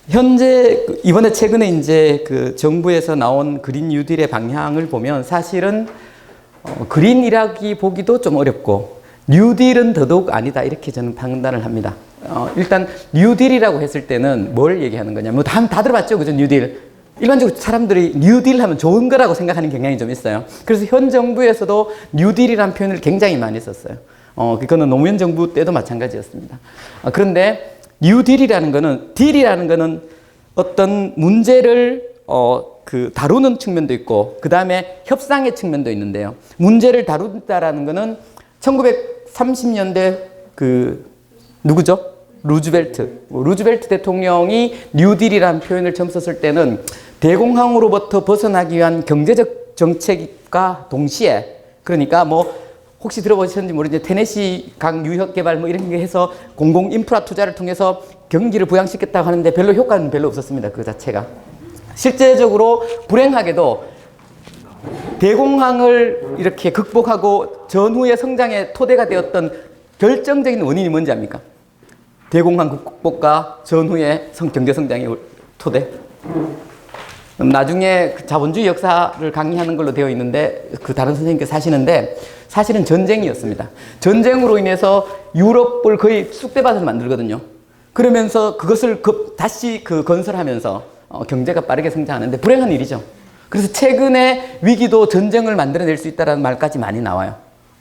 현재 이번에 최근에 이제 그 정부에서 나온 그린 뉴딜의 방향을 보면 사실은 그린이라기 보기도 좀 어렵고 뉴딜은 더더욱 아니다 이렇게 저는 판단을 합니다. 일단 뉴딜이라고 했을 때는 뭘 얘기하는 거냐? 뭐 다 들어봤죠, 그죠? 뉴딜. 일반적으로 사람들이 뉴딜 하면 좋은 거라고 생각하는 경향이 좀 있어요. 그래서 현 정부에서도 뉴딜이라는 표현을 굉장히 많이 썼어요. 그거는 노무현 정부 때도 마찬가지였습니다. 그런데 뉴딜이라는 거는, 딜이라는 거는 어떤 문제를 다루는 측면도 있고, 그 다음에 협상의 측면도 있는데요. 문제를 다룬다라는 거는 1930년대 누구죠? 루즈벨트 대통령이 뉴딜이라는 표현을 처음 썼을 때는 대공황으로부터 벗어나기 위한 경제적 정책과 동시에, 그러니까 뭐 혹시 들어보셨는지 모르겠는데 테네시 강 유역 개발 뭐 이런 게 해서 공공 인프라 투자를 통해서 경기를 부양시켰다고 하는데 별로 효과는 별로 없었습니다. 그 자체가. 실제적으로 불행하게도 대공황을 이렇게 극복하고 전후의 성장의 토대가 되었던 결정적인 원인이 뭔지 압니까? 대공황 극복과 전후의 경제 성장의 토대. 나중에 자본주의 역사를 강의하는 걸로 되어 있는데 그 다른 선생님께서 하시는데 사실은 전쟁이었습니다. 전쟁으로 인해서 유럽을 거의 쑥대밭을 만들거든요. 그러면서 그것을 다시 건설하면서 경제가 빠르게 성장하는데 불행한 일이죠. 그래서 최근에 위기도 전쟁을 만들어낼 수 있다는 말까지 많이 나와요.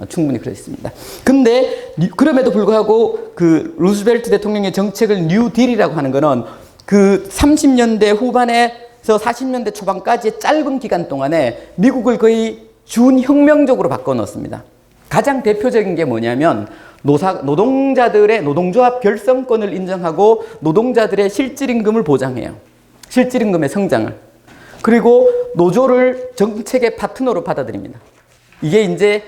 충분히 그렇습니다. 근데 그럼에도 불구하고 그 루즈벨트 대통령의 정책을 뉴딜이라고 하는 거는 그 30년대 후반에서 40년대 초반까지의 짧은 기간 동안에 미국을 거의 준혁명적으로 바꿔놓습니다. 가장 대표적인 게 뭐냐면 노동자들의 노동조합 결성권을 인정하고 노동자들의 실질임금을 보장해요. 실질임금의 성장을. 그리고 노조를 정책의 파트너로 받아들입니다. 이게 이제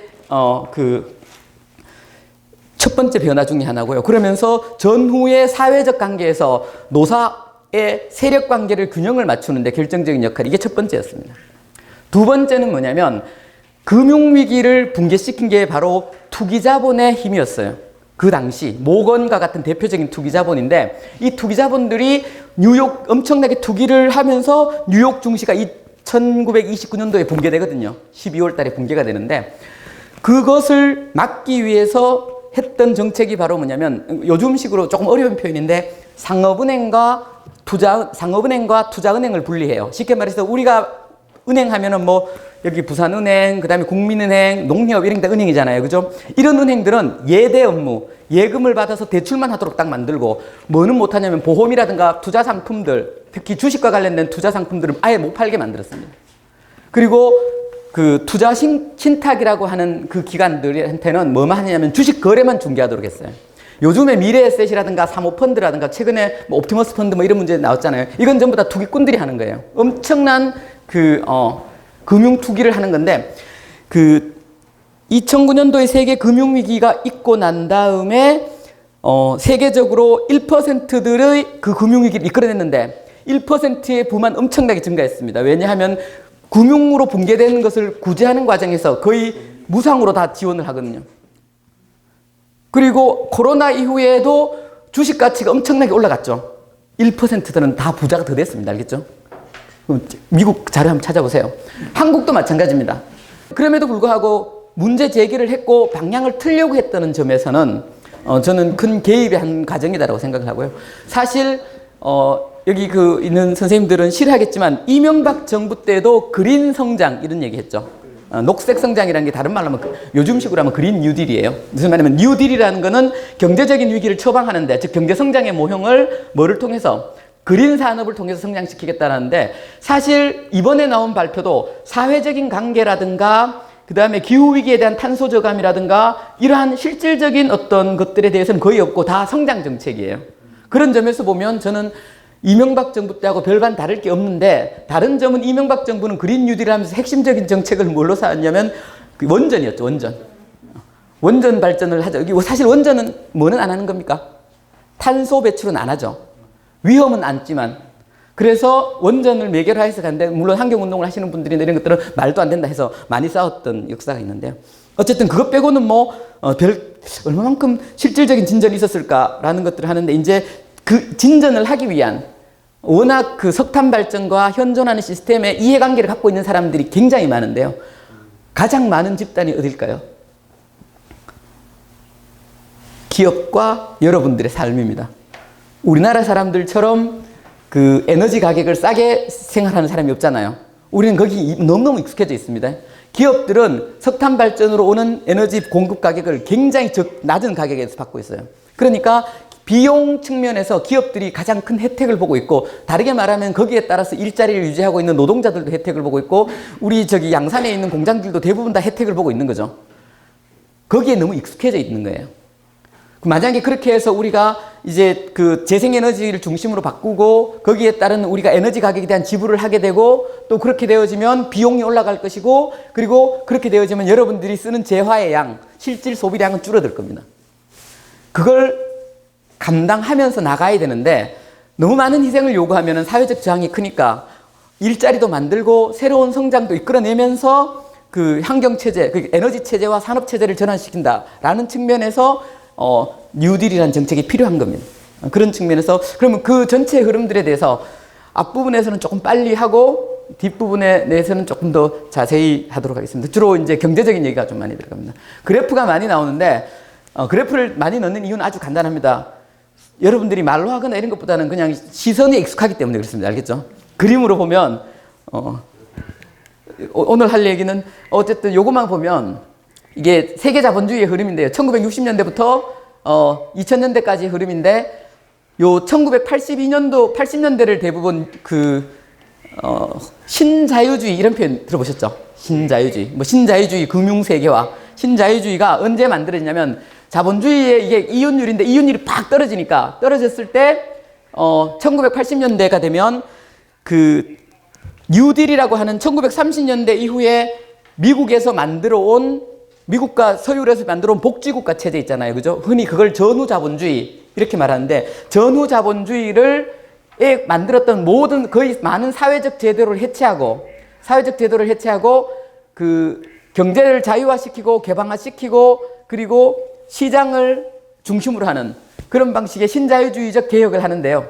첫 번째 변화 중에 하나고요. 그러면서 전후의 사회적 관계에서 노사의 세력 관계를 균형을 맞추는데 결정적인 역할, 이게 첫 번째였습니다. 두 번째는 뭐냐면 금융위기를 붕괴시킨 게 바로 투기자본의 힘이었어요. 그 당시 모건과 같은 대표적인 투기자본인데 이 투기자본들이 엄청나게 투기를 하면서 뉴욕 증시가 1929년도에 붕괴되거든요. 12월 달에 붕괴가 되는데 그것을 막기 위해서 했던 정책이 바로 뭐냐면 요즘식으로 조금 어려운 표현인데 상업은행과 투자은행을 분리해요. 쉽게 말해서 우리가 은행 하면은 뭐 여기 부산은행, 그다음에 국민은행, 농협 이런 데 은행이잖아요. 그죠? 이런 은행들은 예대 업무, 예금을 받아서 대출만 하도록 딱 만들고 뭐는 못 하냐면 보험이라든가 투자 상품들, 특히 주식과 관련된 투자 상품들을 아예 못 팔게 만들었습니다. 그리고 그 투자 신탁이라고 하는 그 기관들한테는 뭐만 하냐면 주식 거래만 중개하도록 했어요. 요즘에 미래에셋이라든가 사모펀드라든가 최근에 뭐 옵티머스 펀드 뭐 이런 문제 나왔잖아요. 이건 전부 다 투기꾼들이 하는 거예요. 엄청난 금융 투기를 하는 건데 2009년도에 세계 금융위기가 있고 난 다음에 세계적으로 1%들의 그 금융위기를 이끌어냈는데 1%의 부만 엄청나게 증가했습니다. 왜냐하면 금융으로 붕괴되는 것을 구제하는 과정에서 거의 무상으로 다 지원을 하거든요. 그리고 코로나 이후에도 주식 가치가 엄청나게 올라갔죠. 1%들은 다 부자가 더 됐습니다. 알겠죠? 미국 자료 한번 찾아보세요. 한국도 마찬가지입니다. 그럼에도 불구하고 문제 제기를 했고 방향을 틀려고 했다는 점에서는 저는 큰 개입의 한 과정이다라고 생각을 하고요. 사실 여기 있는 선생님들은 싫어하겠지만 이명박 정부 때도 그린 성장 이런 얘기했죠. 녹색 성장이라는 게 다른 말로 하면 요즘식으로 하면 그린 뉴딜이에요. 무슨 말이냐면 뉴딜이라는 거는 경제적인 위기를 처방하는데, 즉 경제 성장의 모형을 뭐를 통해서 그린 산업을 통해서 성장시키겠다는데, 사실 이번에 나온 발표도 사회적인 관계라든가 그 다음에 기후위기에 대한 탄소 저감이라든가 이러한 실질적인 어떤 것들에 대해서는 거의 없고 다 성장 정책이에요. 그런 점에서 보면 저는 이명박 정부 때하고 별반 다를 게 없는데, 다른 점은 이명박 정부는 그린 뉴딜을 하면서 핵심적인 정책을 뭘로 쌓았냐면 원전이었죠. 원전 발전을 하죠. 사실 원전은 뭐는 안 하는 겁니까? 탄소 배출은 안 하죠. 위험은 안지만. 그래서 원전을 매개로해서 갔는데, 물론 환경운동을 하시는 분들이나 이런 것들은 말도 안 된다 해서 많이 싸웠던 역사가 있는데요. 어쨌든 그것 빼고는 얼마만큼 실질적인 진전이 있었을까라는 것들을 하는데, 이제 그 진전을 하기 위한 워낙 그 석탄 발전과 현존하는 시스템에 이해관계를 갖고 있는 사람들이 굉장히 많은데요. 가장 많은 집단이 어딜까요? 기업과 여러분들의 삶입니다. 우리나라 사람들처럼 그 에너지 가격을 싸게 생활하는 사람이 없잖아요. 우리는 거기 너무너무 익숙해져 있습니다. 기업들은 석탄 발전으로 오는 에너지 공급 가격을 굉장히 낮은 가격에서 받고 있어요. 그러니까 비용 측면에서 기업들이 가장 큰 혜택을 보고 있고, 다르게 말하면 거기에 따라서 일자리를 유지하고 있는 노동자들도 혜택을 보고 있고, 우리 저기 양산에 있는 공장들도 대부분 다 혜택을 보고 있는 거죠. 거기에 너무 익숙해져 있는 거예요. 만약에 그렇게 해서 우리가 이제 그 재생에너지를 중심으로 바꾸고 거기에 따른 우리가 에너지 가격에 대한 지불을 하게 되고, 또 그렇게 되어지면 비용이 올라갈 것이고, 그리고 그렇게 되어지면 여러분들이 쓰는 재화의 양, 실질 소비량은 줄어들 겁니다. 그걸 감당하면서 나가야 되는데, 너무 많은 희생을 요구하면 사회적 저항이 크니까 일자리도 만들고 새로운 성장도 이끌어내면서 그 환경체제, 그 에너지체제와 산업체제를 전환시킨다라는 측면에서 뉴딜이라는 정책이 필요한 겁니다. 그런 측면에서 그러면 그 전체 흐름들에 대해서 앞부분에서는 조금 빨리 하고 뒷부분에 대해서는 조금 더 자세히 하도록 하겠습니다. 주로 이제 경제적인 얘기가 좀 많이 들어갑니다. 그래프가 많이 나오는데 그래프를 많이 넣는 이유는 아주 간단합니다. 여러분들이 말로 하거나 이런 것보다는 그냥 시선에 익숙하기 때문에 그렇습니다. 알겠죠? 그림으로 보면 오늘 할 얘기는 어쨌든 요것만 보면 이게 세계 자본주의의 흐름인데요. 1960년대부터 2000년대까지의 흐름인데, 요 1982년도, 80년대를 대부분 신자유주의 이런 표현 들어보셨죠? 신자유주의. 신자유주의 금융세계화. 신자유주의가 언제 만들어지냐면, 자본주의의 이게 이윤율인데 이윤율이 팍 떨어지니까, 떨어졌을 때 1980년대가 되면 그 뉴딜이라고 하는 1930년대 이후에 미국에서 만들어 온, 미국과 서유럽에서 만들어 온 복지국가 체제 있잖아요. 그죠? 흔히 그걸 전후자본주의 이렇게 말하는데, 전후자본주의를 만들었던 모든 거의 많은 사회적 제도를 해체하고 그 경제를 자유화시키고 개방화시키고 그리고 시장을 중심으로 하는 그런 방식의 신자유주의적 개혁을 하는데요.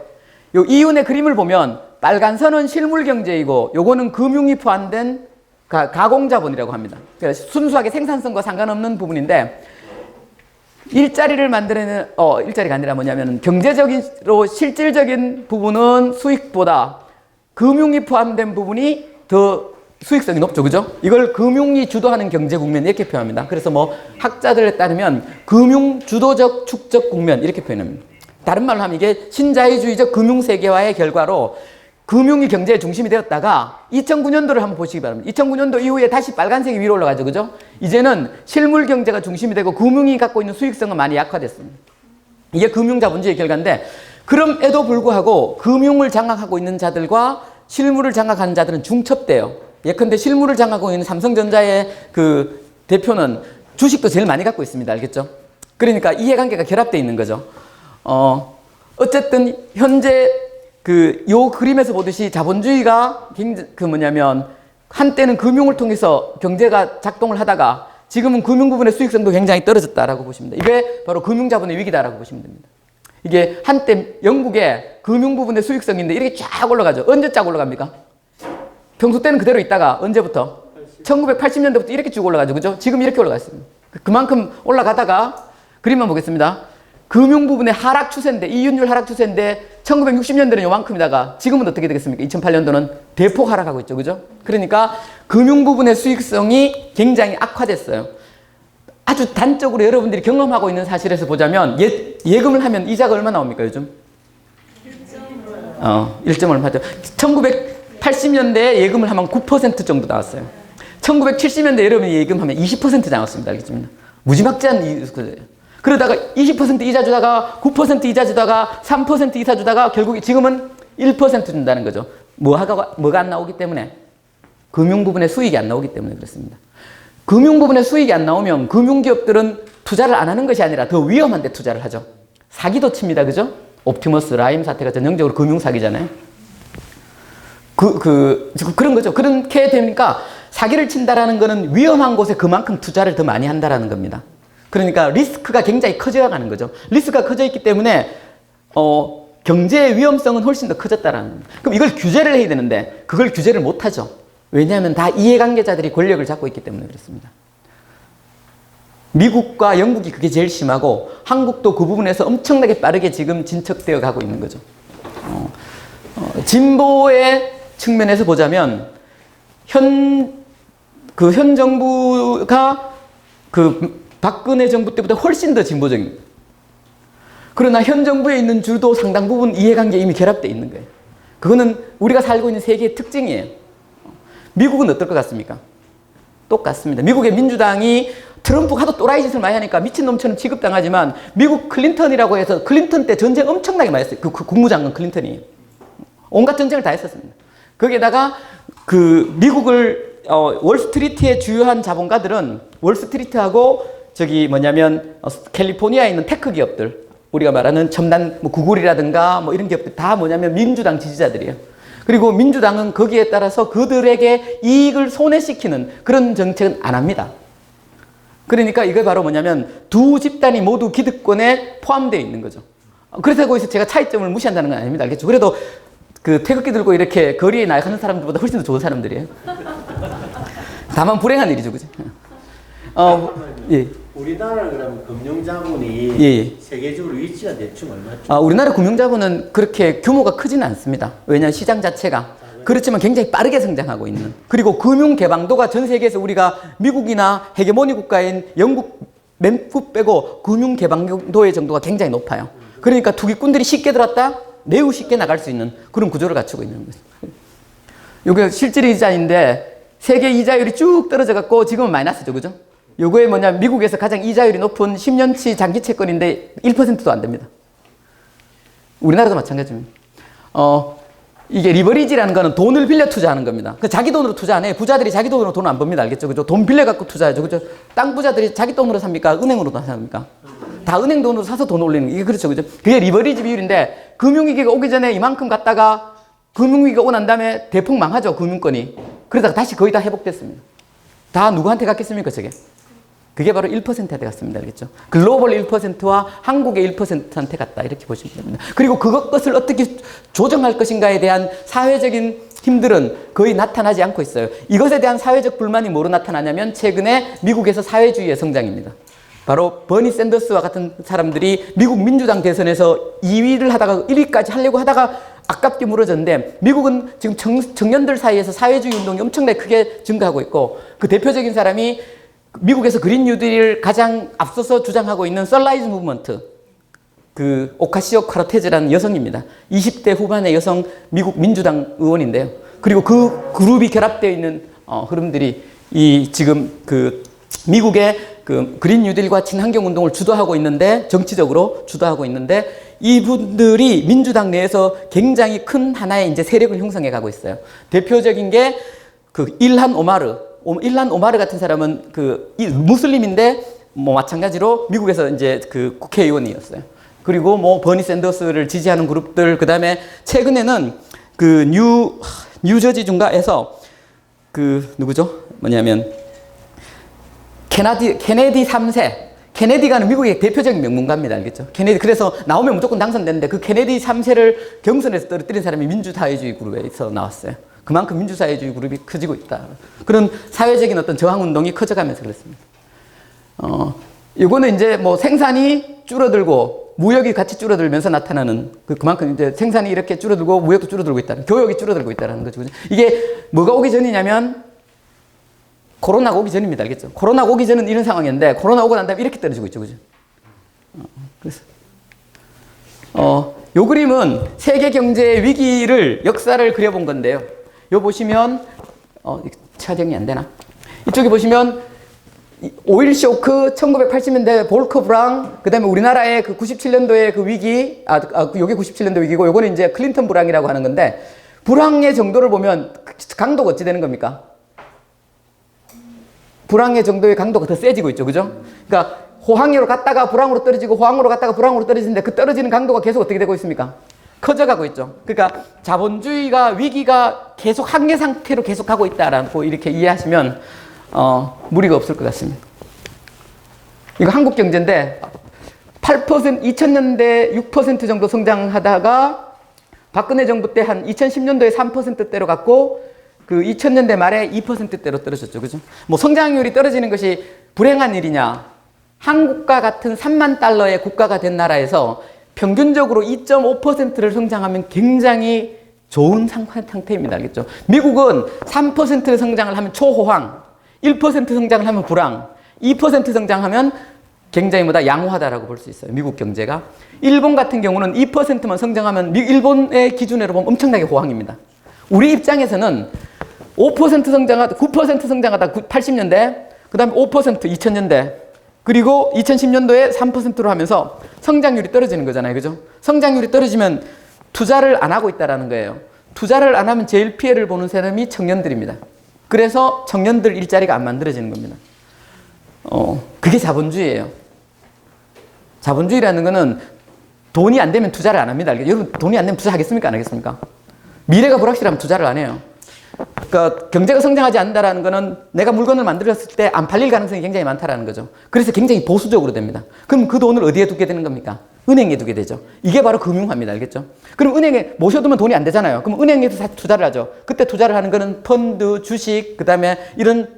요 이윤의 그림을 보면 빨간 선은 실물 경제이고 요거는 금융이 포함된 가공자본이라고 합니다. 그래서 순수하게 생산성과 상관없는 부분인데, 일자리를 만들어내는 일자리가 아니라 뭐냐면 경제적으로 실질적인 부분은 수익보다 금융이 포함된 부분이 더 수익성이 높죠. 그죠? 이걸 금융이 주도하는 경제 국면 이렇게 표현합니다. 그래서 뭐 학자들에 따르면 금융 주도적 축적 국면 이렇게 표현합니다. 다른 말로 하면 이게 신자유주의적 금융 세계화의 결과로 금융이 경제의 중심이 되었다가 2009년도를 한번 보시기 바랍니다. 2009년도 이후에 다시 빨간색이 위로 올라가죠. 그죠? 이제는 실물 경제가 중심이 되고 금융이 갖고 있는 수익성은 많이 약화됐습니다. 이게 금융자본주의의 결과인데, 그럼에도 불구하고 금융을 장악하고 있는 자들과 실물을 장악하는 자들은 중첩돼요. 예컨대 실물을 장악하고 있는 삼성전자의 그 대표는 주식도 제일 많이 갖고 있습니다. 알겠죠? 그러니까 이해관계가 결합되어 있는 거죠. 어쨌든 현재 요 그림에서 보듯이 자본주의가 한때는 금융을 통해서 경제가 작동을 하다가 지금은 금융 부분의 수익성도 굉장히 떨어졌다라고 보시면 됩니다. 이게 바로 금융자본의 위기다라고 보시면 됩니다. 이게 한때 영국의 금융 부분의 수익성인데 이렇게 쫙 올라가죠. 언제 쫙 올라갑니까? 평소 때는 그대로 있다가 언제부터? 1980년대부터 이렇게 쭉 올라가죠. 그죠? 지금 이렇게 올라갔습니다. 그만큼 올라가다가 그림만 보겠습니다. 금융 부분의 하락 추세인데, 이윤율 하락 추세인데 1960년대는 요만큼이다가 지금은 어떻게 되겠습니까? 2008년도는 대폭 하락하고 있죠. 그죠? 그러니까 금융 부분의 수익성이 굉장히 악화됐어요. 아주 단적으로 여러분들이 경험하고 있는 사실에서 보자면 예금을 하면 이자가 얼마 나옵니까 요즘? 1점 얼마죠? 1980년대에 예금을 하면 9% 정도 나왔어요. 1970년대 여러분이 예금하면 20% 나왔습니다. 알겠습니다. 무지막지한 이유예요. 그러다가 20% 이자 주다가 9% 이자 주다가 3% 이자 주다가 결국 지금은 1% 준다는 거죠. 뭐가 안 나오기 때문에? 금융 부분의 수익이 안 나오기 때문에 그렇습니다. 금융 부분의 수익이 안 나오면 금융기업들은 투자를 안 하는 것이 아니라 더 위험한 데 투자를 하죠. 사기도 칩니다. 그죠? 옵티머스 라임 사태가 전형적으로 금융 사기잖아요. 그런 거죠. 그렇게 되니까 사기를 친다라는 거는 위험한 곳에 그만큼 투자를 더 많이 한다라는 겁니다. 그러니까 리스크가 굉장히 커져가는 거죠. 리스크가 커져 있기 때문에 경제의 위험성은 훨씬 더 커졌다라는 겁니다. 그럼 이걸 규제를 해야 되는데 그걸 규제를 못 하죠. 왜냐하면 다 이해관계자들이 권력을 잡고 있기 때문에 그렇습니다. 미국과 영국이 그게 제일 심하고 한국도 그 부분에서 엄청나게 빠르게 지금 진척되어 가고 있는 거죠. 진보의 측면에서 보자면 현 정부가 그 박근혜 정부 때보다 훨씬 더 진보적입니다. 그러나 현 정부에 있는 주도 상당 부분 이해관계에 이미 결합되어 있는 거예요. 그거는 우리가 살고 있는 세계의 특징이에요. 미국은 어떨 것 같습니까? 똑같습니다. 미국의 민주당이 트럼프가 하도 또라이 짓을 많이 하니까 미친놈처럼 취급당하지만 미국 클린턴이라고 해서 클린턴 때 전쟁 엄청나게 많이 했어요. 그 국무장관 클린턴이. 온갖 전쟁을 다 했었습니다. 거기에다가 그 미국을 월스트리트의 주요한 자본가들은 월스트리트하고 저기 뭐냐면 캘리포니아에 있는 테크 기업들 우리가 말하는 첨단 뭐 구글이라든가 뭐 이런 기업들 다 뭐냐면 민주당 지지자들이에요. 그리고 민주당은 거기에 따라서 그들에게 이익을 손해시키는 그런 정책은 안 합니다. 그러니까 이게 바로 뭐냐면 두 집단이 모두 기득권에 포함되어 있는 거죠. 그렇다고 해서 제가 차이점을 무시한다는 건 아닙니다. 알겠죠? 그래도 그 태극기 들고 이렇게 거리에 나가는 사람들보다 훨씬 더 좋은 사람들이에요. 다만 불행한 일이죠, 그죠? 예. 우리나라 그러면 금융자본이 예. 세계적으로 위치가 대충 얼마죠? 우리나라 금융자본은 그렇게 규모가 크지는 않습니다. 왜냐하면 시장 자체가 그렇지만 굉장히 빠르게 성장하고 있는 그리고 금융 개방도가 전 세계에서 우리가 미국이나 헤게모니 국가인 영국 맨프 빼고 금융 개방도의 정도가 굉장히 높아요. 그러니까 투기꾼들이 쉽게 들었다 매우 쉽게 나갈 수 있는 그런 구조를 갖추고 있는 거죠. 이게 실질 이자인데 세계 이자율이 쭉 떨어져 갖고 지금은 마이너스죠, 그죠? 요거에 뭐냐 미국에서 가장 이자율이 높은 10년치 장기 채권인데 1%도 안 됩니다. 우리나라도 마찬가지입니다. 이게 리버리지라는 거는 돈을 빌려 투자하는 겁니다. 자기 돈으로 투자 안 해요. 부자들이 자기 돈으로 돈 안 법니다. 알겠죠? 그죠? 돈 빌려 갖고 투자하죠. 그죠? 땅 부자들이 자기 돈으로 삽니까? 은행으로 삽니까? 다 은행 돈으로 사서 돈 올리는 이게 그렇죠. 그죠? 그게 리버리지 비율인데 금융위기가 오기 전에 이만큼 갔다가 금융위기가 오고 난 다음에 대폭 망하죠. 금융권이. 그러다가 다시 거의 다 회복됐습니다. 다 누구한테 갔겠습니까? 저게? 그게 바로 1%한테 갔습니다. 알겠죠? 글로벌 1%와 한국의 1%한테 갔다. 이렇게 보시면 됩니다. 그리고 그것을 어떻게 조정할 것인가에 대한 사회적인 힘들은 거의 나타나지 않고 있어요. 이것에 대한 사회적 불만이 뭐로 나타나냐면 최근에 미국에서 사회주의의 성장입니다. 바로 버니 샌더스와 같은 사람들이 미국 민주당 대선에서 2위를 하다가 1위까지 하려고 하다가 아깝게 무너졌는데 미국은 지금 청년들 사이에서 사회주의 운동이 엄청나게 크게 증가하고 있고 그 대표적인 사람이 미국에서 그린 뉴딜을 가장 앞서서 주장하고 있는 썰라이즈 무브먼트 그 오카시오 카르테즈라는 여성입니다. 20대 후반의 여성 미국 민주당 의원인데요. 그리고 그 그룹이 결합되어 있는 흐름들이 이 지금 그 미국의 그 그린 뉴딜과 친환경 운동을 주도하고 있는데 정치적으로 주도하고 있는데 이분들이 민주당 내에서 굉장히 큰 하나의 이제 세력을 형성해 가고 있어요. 대표적인 게 그 일한 오마르 같은 사람은 그 무슬림인데 뭐 마찬가지로 미국에서 이제 그 국회의원이었어요. 그리고 뭐 버니 샌더스를 지지하는 그룹들 그다음에 최근에는 그 뉴저지 중가에서 그 누구죠? 뭐냐면 케네디 3세. 케네디가 미국의 대표적인 명문가입니다. 알겠죠? 케네디 그래서 나오면 무조건 당선되는데 그 케네디 3세를 경선에서 떨어뜨린 사람이 민주사회주의 그룹에서 나왔어요. 그만큼 민주사회주의 그룹이 커지고 있다. 그런 사회적인 어떤 저항운동이 커져가면서 그렇습니다. 이거는 이제 뭐 생산이 줄어들고 무역이 같이 줄어들면서 나타나는 그만큼 이제 생산이 이렇게 줄어들고 무역도 줄어들고 있다는 교역이 줄어들고 있다는 거죠. 이게 뭐가 오기 전이냐면 코로나가 오기 전입니다. 알겠죠? 코로나가 오기 전은 이런 상황이었는데 코로나 오고 난 다음에 이렇게 떨어지고 있죠. 그죠? 그래서 요 그림은 세계 경제 위기를 역사를 그려본 건데요. 요 보시면 촬영이 안 되나? 이쪽에 보시면 오일 쇼크 1980년대 볼커 불황 그다음에 우리나라의 그 97년도의 그 위기 요게 97년도 위기고 요거는 이제 클린턴 불황이라고 하는 건데 불황의 정도를 보면 강도가 어찌 되는 겁니까? 불황의 정도의 강도가 더 세지고 있죠. 그죠? 그러니까 호황으로 갔다가 불황으로 떨어지고 호황으로 갔다가 불황으로 떨어지는데 그 떨어지는 강도가 계속 어떻게 되고 있습니까? 커져가고 있죠. 그러니까 자본주의가 위기가 계속 한계 상태로 계속 가고 있다라고 이렇게 이해하시면 무리가 없을 것 같습니다. 이거 한국 경제인데 8%, 2000년대 6% 정도 성장하다가 박근혜 정부 때 한 2010년도에 3%대로 갔고 그 2000년대 말에 2%대로 떨어졌죠. 그죠? 뭐 성장률이 떨어지는 것이 불행한 일이냐? 한국과 같은 3만 달러의 국가가 된 나라에서 평균적으로 2.5%를 성장하면 굉장히 좋은 상태입니다. 알겠죠? 미국은 3% 성장을 하면 초호황, 1% 성장을 하면 불황, 2% 성장하면 굉장히 양호하다라고 볼 수 있어요. 미국 경제가. 일본 같은 경우는 2%만 성장하면 일본의 기준으로 보면 엄청나게 호황입니다. 우리 입장에서는 5% 성장하다, 9% 성장하다 80년대, 그 다음에 5% 2000년대, 그리고 2010년도에 3%로 하면서 성장률이 떨어지는 거잖아요. 그죠? 성장률이 떨어지면 투자를 안 하고 있다는 거예요. 투자를 안 하면 제일 피해를 보는 사람이 청년들입니다. 그래서 청년들 일자리가 안 만들어지는 겁니다. 그게 자본주의예요. 자본주의라는 거는 돈이 안 되면 투자를 안 합니다. 여러분 돈이 안 되면 투자하겠습니까? 안 하겠습니까? 미래가 불확실하면 투자를 안 해요. 그러니까 경제가 성장하지 않는다는 거는 내가 물건을 만들었을 때 안 팔릴 가능성이 굉장히 많다라는 거죠. 그래서 굉장히 보수적으로 됩니다. 그럼 그 돈을 어디에 두게 되는 겁니까? 은행에 두게 되죠. 이게 바로 금융화입니다. 알겠죠? 그럼 은행에 모셔두면 돈이 안 되잖아요. 그럼 은행에서 투자를 하죠. 그때 투자를 하는 거는 펀드, 주식, 그 다음에 이런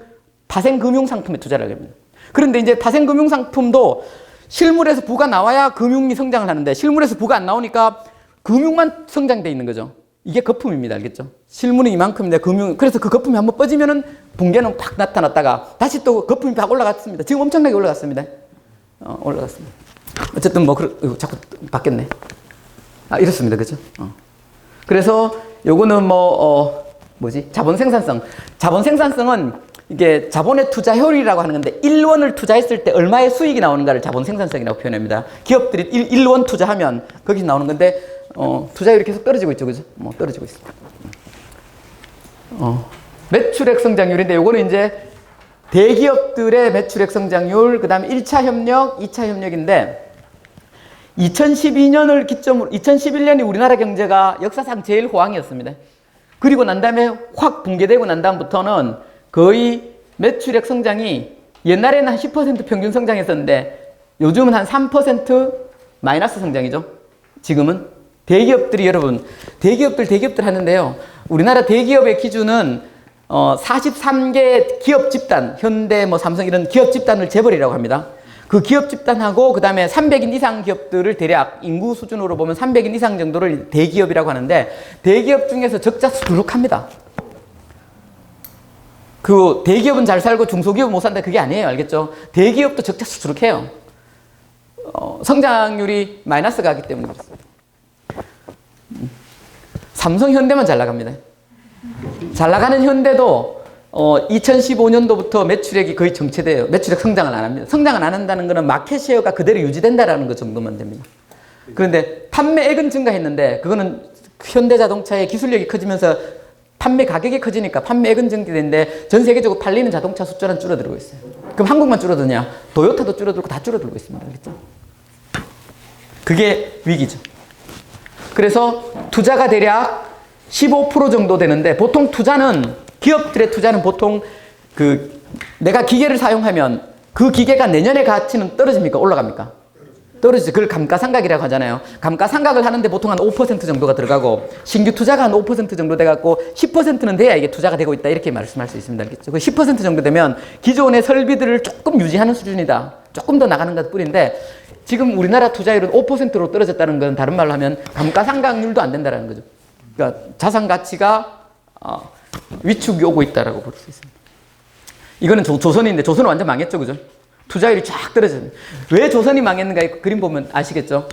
파생금융상품에 투자를 하게 됩니다. 그런데 이제 파생금융상품도 실물에서 부가 나와야 금융이 성장을 하는데 실물에서 부가 안 나오니까 금융만 성장돼 있는 거죠. 이게 거품입니다. 알겠죠? 실물은 이만큼인데 그래서 그 거품이 한번 빠지면은 붕괴는 팍 나타났다가 다시 또 거품이 팍 올라갔습니다. 지금 엄청나게 올라갔습니다. 올라갔습니다. 어쨌든 자꾸 바뀌었네. 이렇습니다. 그죠? 그래서 요거는 자본 생산성. 자본 생산성은 이게 자본의 투자 효율이라고 하는 건데 1원을 투자했을 때 얼마의 수익이 나오는가를 자본 생산성이라고 표현합니다. 기업들이 1원 투자하면 거기서 나오는 건데 투자율이 계속 떨어지고 있죠. 그죠? 떨어지고 있습니다. 매출액 성장률인데 요거는 이제 대기업들의 매출액 성장률, 그 다음에 1차 협력, 2차 협력인데 2012년을 기점으로 2011년이 우리나라 경제가 역사상 제일 호황이었습니다. 그리고 난 다음에 확 붕괴되고 난 다음부터는 거의 매출액 성장이 옛날에는 한 10% 평균 성장했었는데 요즘은 한 3% 마이너스 성장이죠. 지금은 대기업들이 여러분 대기업들 하는데요. 우리나라 대기업의 기준은 43개 기업 집단, 현대, 삼성 이런 기업 집단을 재벌이라고 합니다. 그 기업 집단하고 그 다음에 300인 이상 기업들을 대략 인구 수준으로 보면 300인 이상 정도를 대기업이라고 하는데 대기업 중에서 적자 수두룩합니다. 그 대기업은 잘 살고 중소기업은 못 산다 그게 아니에요. 알겠죠? 대기업도 적자 수두룩해요. 성장률이 마이너스가 하기 때문에 그렇습니다. 삼성, 현대만 잘 나갑니다. 잘 나가는 현대도 2015년도부터 매출액이 거의 정체돼요. 매출액 성장을 안 합니다. 성장을 안 한다는 것은 마켓 쉐어가 그대로 유지된다라는 것 정도만 됩니다. 그런데 판매액은 증가했는데 그거는 현대자동차의 기술력이 커지면서 판매 가격이 커지니까 판매액은 증가되는데 전 세계적으로 팔리는 자동차 숫자는 줄어들고 있어요. 그럼 한국만 줄어드냐? 도요타도 줄어들고 다 줄어들고 있습니다. 알겠죠? 그게 위기죠. 그래서 투자가 대략 15% 정도 되는데 보통 투자는 기업들의 투자는 보통 내가 기계를 사용하면 그 기계가 내년의 가치는 떨어집니까? 올라갑니까? 떨어지죠. 그걸 감가상각이라고 하잖아요. 감가상각을 하는데 보통 한 5% 정도가 들어가고 신규 투자가 한 5% 정도 돼갖고 10%는 돼야 이게 투자가 되고 있다 이렇게 말씀할 수 있습니다. 알겠죠? 그 10% 정도 되면 기존의 설비들을 조금 유지하는 수준이다. 조금 더 나가는 것 뿐인데 지금 우리나라 투자율은 5%로 떨어졌다는 건 다른 말로 하면 감가상각률도 안 된다는 거죠. 그러니까 자산 가치가 위축이 오고 있다라고 볼 수 있습니다. 이거는 조선인데 조선은 완전 망했죠, 그죠? 투자율이 쫙 떨어졌습니다. 왜 조선이 망했는가 그림 보면 아시겠죠?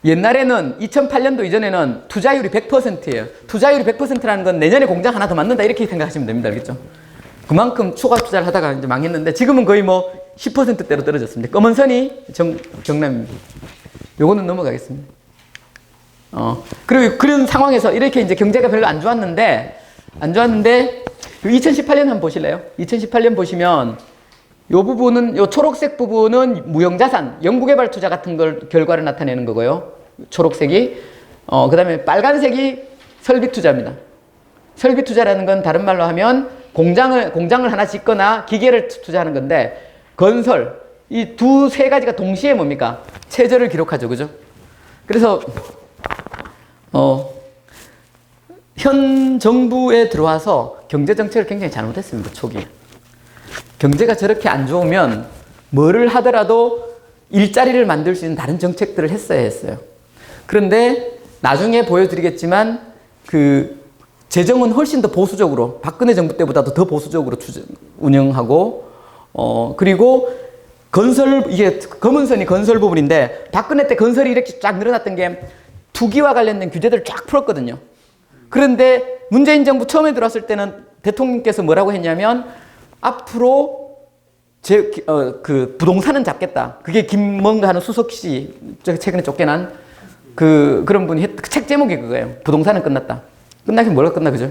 옛날에는 2008년도 이전에는 투자율이 100%예요. 투자율이 100%라는 건 내년에 공장 하나 더 만든다 이렇게 생각하시면 됩니다, 알겠죠? 그만큼 추가 투자를 하다가 이제 망했는데 지금은 거의 10%대로 떨어졌습니다. 검은 선이 경남입니다. 요거는 넘어가겠습니다. 그리고 그런 상황에서 이렇게 이제 경제가 별로 안 좋았는데 2018년 한번 보실래요? 2018년 보시면 요 부분은 요 초록색 부분은 무형자산, 연구개발 투자 같은 걸 결과를 나타내는 거고요. 초록색이 그다음에 빨간색이 설비 투자입니다. 설비 투자라는 건 다른 말로 하면 공장을 하나 짓거나 기계를 투자하는 건데 건설 이 두세 가지가 동시에 뭡니까? 최저를 기록하죠. 그죠? 그래서, 현 정부에 들어와서 경제정책을 굉장히 잘못했습니다. 초기에. 경제가 저렇게 안 좋으면 뭐를 하더라도 일자리를 만들 수 있는 다른 정책들을 했어야 했어요. 그런데 나중에 보여드리겠지만 그 재정은 훨씬 더 보수적으로 박근혜 정부 때보다도 더 보수적으로 운영하고 그리고 건설 이게 검은 선이 건설 부분인데 박근혜 때 건설이 이렇게 쫙 늘어났던 게 투기와 관련된 규제들을 쫙 풀었거든요. 그런데 문재인 정부 처음에 들어왔을 때는 대통령께서 뭐라고 했냐면 앞으로 그 부동산은 잡겠다. 그게 김뭔가 하는 수석씨 최근에 쫓겨난 그런 분이 책 제목이 그거예요. 부동산은 끝났다. 끝나긴 뭐가 끝나 그죠?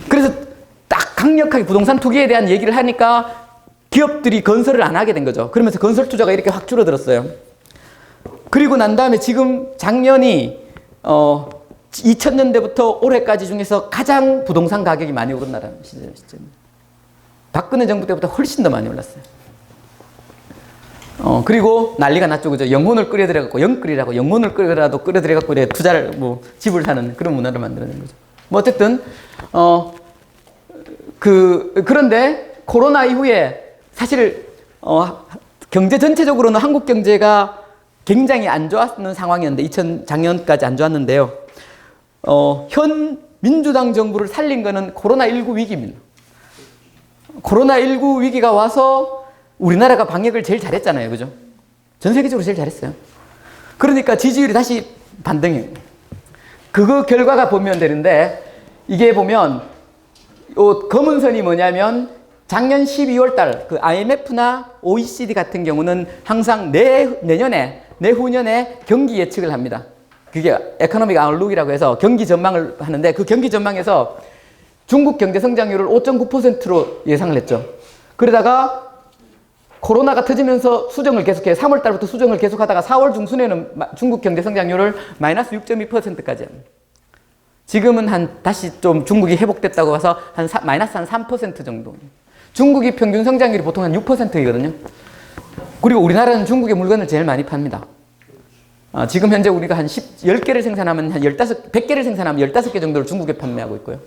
그래서 딱 강력하게 부동산 투기에 대한 얘기를 하니까 기업들이 건설을 안 하게 된 거죠. 그러면서 건설 투자가 이렇게 확 줄어들었어요. 그리고 난 다음에 지금 작년이 2000년대부터 올해까지 중에서 가장 부동산 가격이 많이 오른 시점입니다. 박근혜 정부 때보다 훨씬 더 많이 올랐어요. 그리고 난리가 났죠. 그죠? 영혼을 끌어들여갖고, 영끌이라고 영혼을 끌어들여갖고, 이래 투자를, 집을 사는 그런 문화를 만들어낸 거죠. 어쨌든, 그런데 코로나 이후에 사실, 경제 전체적으로는 한국 경제가 굉장히 안 좋았는 상황이었는데, 작년까지 안 좋았는데요. 현 민주당 정부를 살린 거는 코로나19 위기입니다. 코로나19 위기가 와서 우리나라가 방역을 제일 잘했잖아요. 그죠? 전 세계적으로 제일 잘했어요. 그러니까 지지율이 다시 반등해요. 그거 결과가 보면 되는데, 이게 보면, 검은 선이 뭐냐면, 작년 12월 달, 그 IMF나 OECD 같은 경우는 항상 내후년에 경기 예측을 합니다. 그게 에코노믹 아웃룩이라고 해서 경기 전망을 하는데, 그 경기 전망에서 중국 경제 성장률을 5.9%로 예상을 했죠. 그러다가 코로나가 터지면서 수정을 계속해요. 3월 달부터 수정을 계속하다가 4월 중순에는 중국 경제 성장률을 마이너스 6.2%까지 합니다. 지금은 다시 좀 중국이 회복됐다고 해서 마이너스 3% 정도. 중국이 평균 성장률이 보통 한 6%이거든요. 그리고 우리나라는 중국의 물건을 제일 많이 팝니다. 지금 현재 우리가 한 10개를 생산하면 한 100개를 생산하면 15개 정도를 중국에 판매하고 있고요.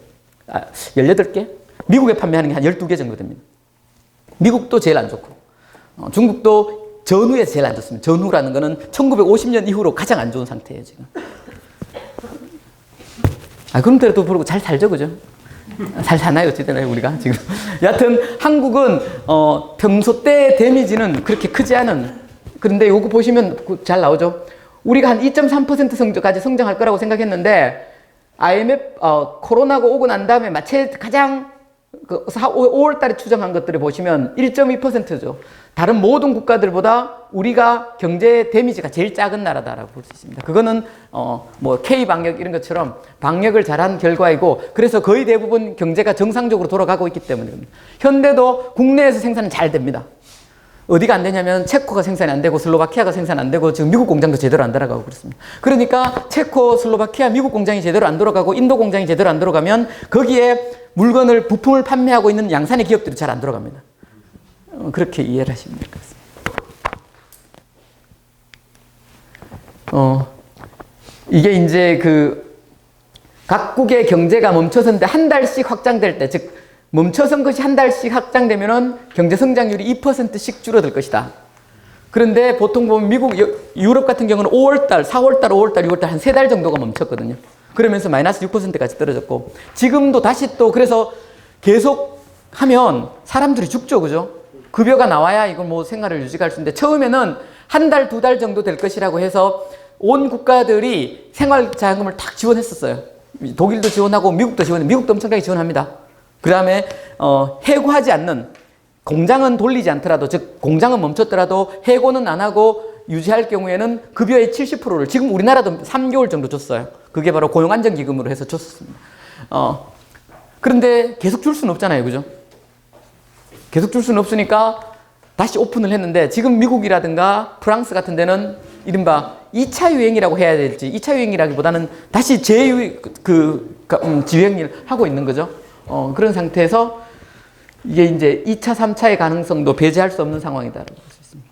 18개? 미국에 판매하는 게 한 12개 정도 됩니다. 미국도 제일 안 좋고, 중국도 전후에 제일 안 좋습니다. 전후라는 거는 1950년 이후로 가장 안 좋은 상태예요, 지금. 그런데도 불구하고 잘 살죠, 그죠? 잘 사나요, 어쨌든 우리가 지금. 여하튼 한국은 평소 때 데미지는 그렇게 크지 않은. 그런데 요거 보시면 잘 나오죠. 우리가 한 2.3%까지 성장할 거라고 생각했는데 IMF 코로나가 오고 난 다음에 가장 5월 달에 추정한 것들을 보시면 1.2%죠. 다른 모든 국가들보다 우리가 경제 데미지가 제일 작은 나라다라고 볼 수 있습니다. 그거는 K 방역 이런 것처럼 방역을 잘한 결과이고, 그래서 거의 대부분 경제가 정상적으로 돌아가고 있기 때문입니다. 현대도 국내에서 생산은 잘 됩니다. 어디가 안 되냐면 체코가 생산이 안 되고 슬로바키아가 생산 안 되고 지금 미국 공장도 제대로 안 돌아가고 그렇습니다. 그러니까 체코, 슬로바키아, 미국 공장이 제대로 안 돌아가고 인도 공장이 제대로 안 돌아가면 거기에 부품을 판매하고 있는 양산의 기업들이 잘 안 돌아갑니다. 그렇게 이해를 하시면 될 것 같습니다. 이게 이제 각국의 경제가 멈춰선데 한 달씩 확장될 때, 즉 멈춰선 것이 한 달씩 확장되면은 경제 성장률이 2%씩 줄어들 것이다. 그런데 보통 보면 유럽 같은 경우는 5월달, 4월달, 5월달, 6월달 한 3달 정도가 멈췄거든요. 그러면서 마이너스 6%까지 떨어졌고, 지금도 다시 또 그래서 계속 하면 사람들이 죽죠, 그죠? 급여가 나와야 이걸 생활을 유지할 수 있는데, 처음에는 한 달, 2달 정도 될 것이라고 해서 온 국가들이 생활 자금을 탁 지원했었어요. 독일도 지원하고 미국도 미국도 엄청나게 지원합니다. 그 다음에 해고하지 않는, 공장은 돌리지 않더라도, 즉 공장은 멈췄더라도 해고는 안 하고 유지할 경우에는 급여의 70%를 지금 우리나라도 3개월 정도 줬어요. 그게 바로 고용안정기금으로 해서 줬었습니다. 그런데 계속 줄 수는 없잖아요, 그죠? 계속 줄 수는 없으니까 다시 오픈을 했는데, 지금 미국이라든가 프랑스 같은 데는 이른바 2차 유행이라고 해야 될지, 2차 유행이라기보다는 다시 지유행을 하고 있는 거죠. 그런 상태에서 이게 이제 2차, 3차의 가능성도 배제할 수 없는 상황이다라고 볼 수 있습니다.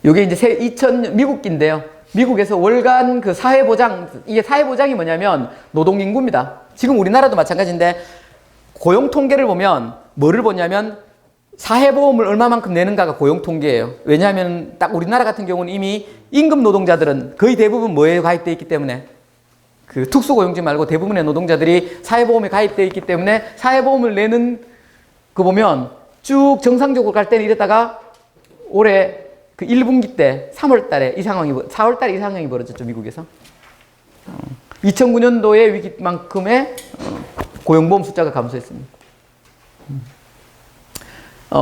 요게 이제 2000 미국인데요. 미국에서 월간 그 사회보장, 이게 사회보장이 뭐냐면 노동인구입니다. 지금 우리나라도 마찬가지인데 고용 통계를 보면 뭐를 보냐면 사회보험을 얼마만큼 내는가가 고용 통계예요. 왜냐하면 딱 우리나라 같은 경우는 이미 임금 노동자들은 거의 대부분 뭐에 가입되어 있기 때문에 그 특수고용지 말고 대부분의 노동자들이 사회보험에 가입되어 있기 때문에 사회보험을 내는 거 보면 쭉 정상적으로 갈 때는 이랬다가 올해 그 1분기 때 3월 달에 이 상황이 4월 달에 이 상황이 벌어졌죠, 미국에서. 2009년도의 위기만큼의 고용보험 숫자가 감소했습니다.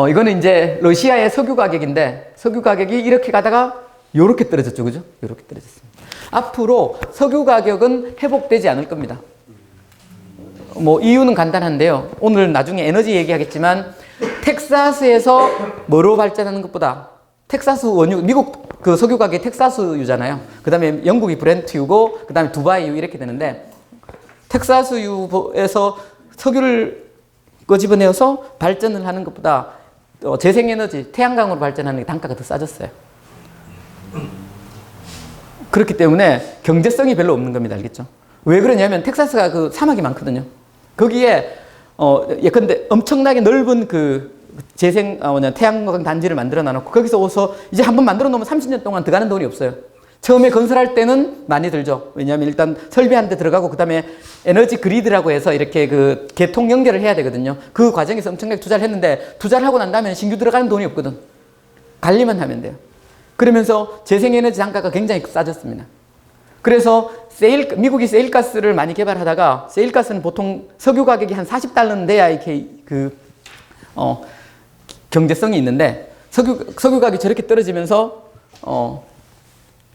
이거는 이제 러시아의 석유 가격인데 석유 가격이 이렇게 가다가 요렇게 떨어졌죠, 그죠? 요렇게 떨어졌습니다. 앞으로 석유 가격은 회복되지 않을 겁니다. 뭐 이유는 간단한데요. 오늘 나중에 에너지 얘기하겠지만 텍사스에서 뭐로 발전하는 것보다 텍사스 원유, 미국 그 석유 가격이 텍사스유잖아요. 그 다음에 영국이 브렌트유고 그 다음에 두바이유 이렇게 되는데 텍사스유에서 석유를 꺼집어내어서 발전을 하는 것보다 재생에너지, 태양광으로 발전하는 게 단가가 더 싸졌어요. 그렇기 때문에 경제성이 별로 없는 겁니다. 알겠죠? 왜 그러냐면 텍사스가 그 사막이 많거든요. 거기에 예컨대 엄청나게 넓은 그 태양광 단지를 만들어 놔놓고 거기서 오서 이제 한번 만들어 놓으면 30년 동안 들어가는 돈이 없어요. 처음에 건설할 때는 많이 들죠. 왜냐하면 일단 설비한 데 들어가고 그 다음에 에너지 그리드라고 해서 이렇게 그 개통 연결을 해야 되거든요. 그 과정에서 엄청나게 투자를 했는데 투자를 하고 난 다음에 신규 들어가는 돈이 없거든. 관리만 하면 돼요. 그러면서 재생에너지 단가가 굉장히 싸졌습니다. 그래서 미국이 세일가스를 많이 개발하다가 세일가스는 보통 석유 가격이 한 40달러는 돼야 이렇게 경제성이 있는데 석유 가격이 저렇게 떨어지면서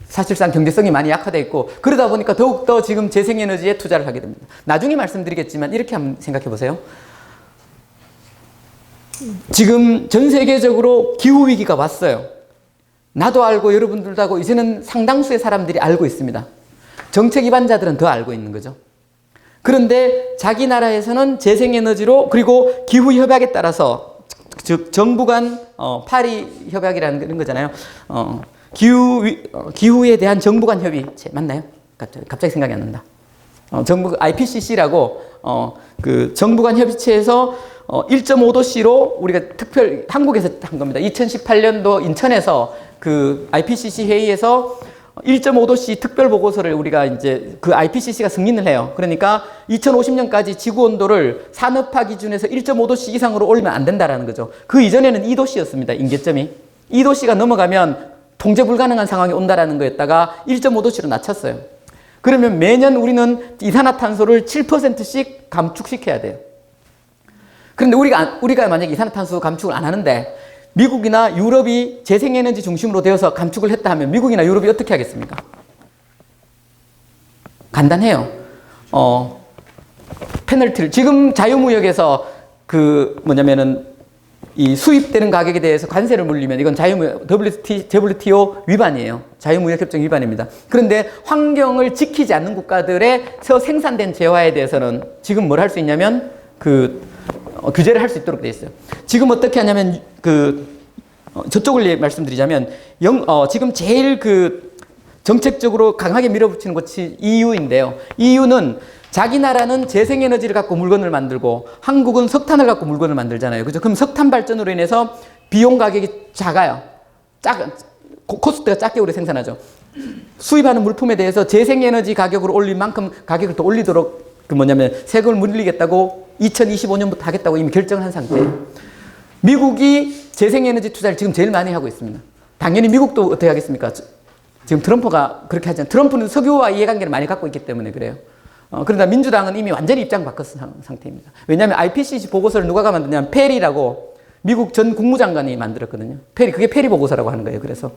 사실상 경제성이 많이 약화되어 있고 그러다 보니까 더욱더 지금 재생에너지에 투자를 하게 됩니다. 나중에 말씀드리겠지만 이렇게 한번 생각해 보세요. 지금 전 세계적으로 기후위기가 왔어요. 나도 알고 여러분들도 알고 이제는 상당수의 사람들이 알고 있습니다. 정책 위반자들은 더 알고 있는 거죠. 그런데 자기 나라에서는 재생에너지로 그리고 기후협약에 따라서 즉 정부 간 파리 협약이라는 거잖아요. 기후에 대한 정부 간 협의 맞나요? 갑자기 생각이 안 난다. 정부 IPCC라고 그 정부 간 협의체에서 1.5도씨로 우리가 한국에서 한 겁니다. 2018년도 인천에서 그 IPCC 회의에서 1.5도씨 특별 보고서를 우리가 이제 그 IPCC가 승인을 해요. 그러니까 2050년까지 지구 온도를 산업화 기준에서 1.5도씨 이상으로 올리면 안 된다라는 거죠. 그 이전에는 2도씨였습니다. 임계점이. 2도씨가 넘어가면 통제 불가능한 상황이 온다라는 거였다가 1.5도씨로 낮췄어요. 그러면 매년 우리는 이산화탄소를 7%씩 감축시켜야 돼요. 그런데 우리가 만약에 이산화탄소 감축을 안 하는데 미국이나 유럽이 재생에너지 중심으로 되어서 감축을 했다 하면 미국이나 유럽이 어떻게 하겠습니까? 간단해요. 페널티를 지금 자유무역에서 이 수입되는 가격에 대해서 관세를 물리면 이건 WTO 위반이에요. 자유무역협정 위반입니다. 그런데 환경을 지키지 않는 국가들에서 생산된 재화에 대해서는 지금 뭘 할 수 있냐면 규제를 할 수 있도록 돼 있어요. 지금 어떻게 하냐면 저쪽을 말씀드리자면 지금 제일 정책적으로 강하게 밀어붙이는 곳이 EU인데요. EU는 자기 나라는 재생에너지를 갖고 물건을 만들고 한국은 석탄을 갖고 물건을 만들잖아요. 그죠? 그럼 석탄 발전으로 인해서 비용 가격이 작아요. 코스트가 작게 우리 생산하죠. 수입하는 물품에 대해서 재생에너지 가격으로 올릴 만큼 가격을 더 올리도록 세금을 물리겠다고 2025년부터 하겠다고 이미 결정을 한 상태예요. 미국이 재생에너지 투자를 지금 제일 많이 하고 있습니다. 당연히 미국도 어떻게 하겠습니까? 지금 트럼프가 그렇게 하잖아요. 트럼프는 석유와 이해관계를 많이 갖고 있기 때문에 그래요. 그러나 민주당은 이미 완전히 입장 바꿨은 상태입니다. 왜냐하면 IPCC 보고서를 누가 만드냐면 페리라고 미국 전 국무장관이 만들었거든요. 그게 페리 보고서라고 하는 거예요. 그래서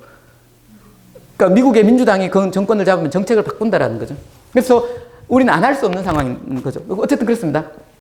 그러니까 미국의 민주당이 그 정권을 잡으면 정책을 바꾼다라는 거죠. 그래서 우리는 안 할 수 없는 상황인 거죠. 어쨌든 그렇습니다.